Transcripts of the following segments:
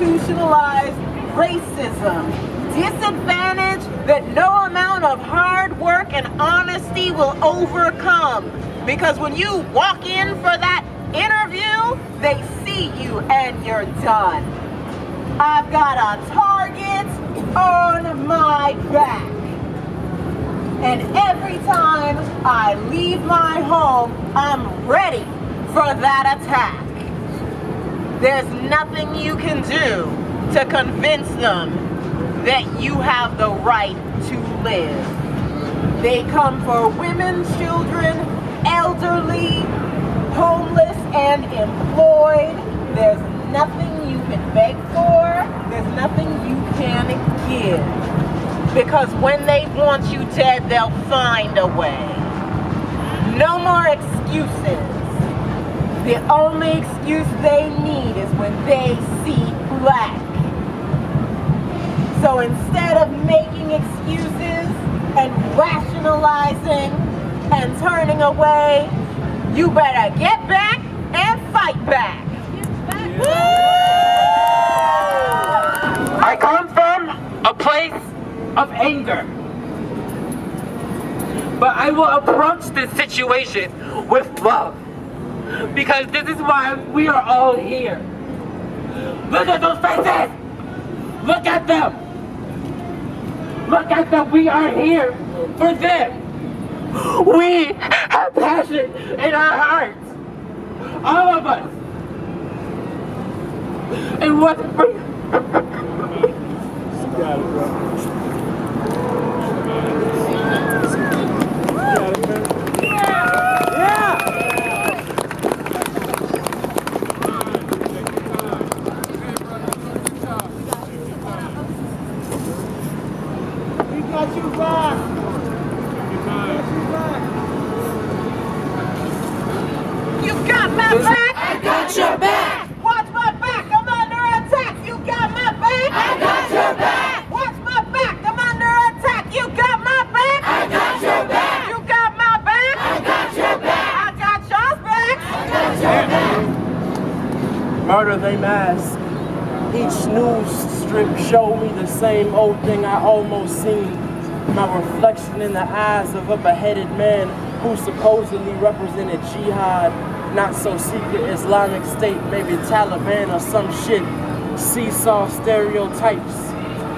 institutionalized racism, disadvantage that no amount of hard work and honesty will overcome. Because when you walk in for that interview, they see you and you're done. I've got a target on my back. And every time I leave my home, I'm ready for that attack. There's nothing you can do to convince them that you have the right to live. They come for women, children, elderly, homeless, and employed. There's nothing you can beg for. There's nothing you can give. Because when they want you dead, they'll find a way. No more excuses. The only excuse they need is when they see black. So instead of making excuses and rationalizing and turning away, you better get back and fight back. I come from a place of anger, but I will approach this situation with love, because this is why we are all here. Look at those faces! Look at them! Look at them! We are here for them! We have passion in our hearts! All of us! And what's for you? Got it, bro. Murder they mask. Each news strip showed me the same old thing I almost seen. My reflection in the eyes of a beheaded man who supposedly represented jihad, not so secret Islamic State, maybe Taliban or some shit. Seesaw stereotypes.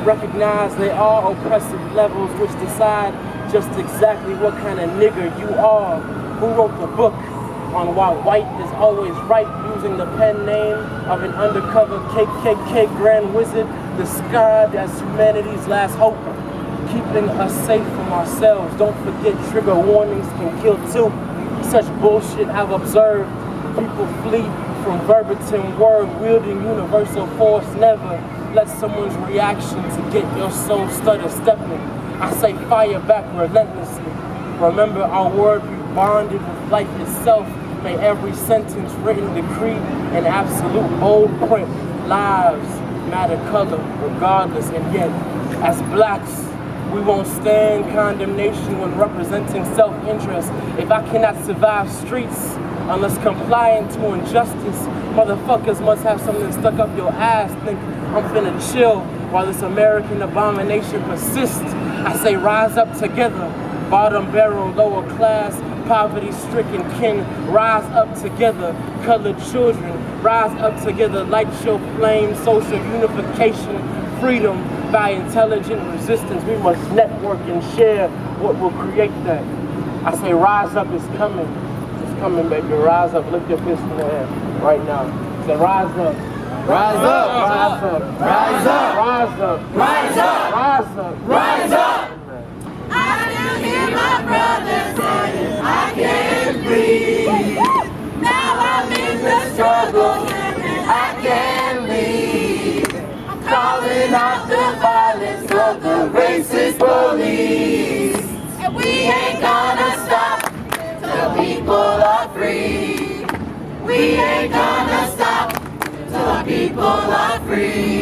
Recognize they are oppressive levels which decide just exactly what kind of nigger you are. Who wrote the book on why white is always right, using the pen name of an undercover KKK grand wizard disguised as humanity's last hope, keeping us safe from ourselves. Don't forget, trigger warnings can kill too. Such bullshit I've observed. People flee from verbatim word wielding universal force. Never let someone's reaction to get your soul stutter stepping. I say fire back relentlessly. Remember our word be bonded with life itself. May every sentence written decree in absolute bold print. Lives matter color regardless, and yet as blacks we won't stand condemnation when representing self-interest. If I cannot survive streets unless complying to injustice, motherfuckers must have something stuck up your ass. Think I'm finna chill while this American abomination persists. I say rise up together, bottom barrel, lower class, poverty-stricken kin, rise up together, colored children, rise up together, light your flame, social unification, freedom by intelligent resistance. We must network and share what will create that. I say rise up is coming. It's coming, baby. Rise up. Lift your fist in the air right now. Say rise up. Rise up. Rise up. Rise up. Rise up. Rise up. Rise up. Rise up. I still hear my brothers saying I can't breathe. Now I'm in the struggle and I can't leave. I'm calling out the violence of the racist police. And we ain't gonna stop till people are free. We ain't gonna stop till our people are free.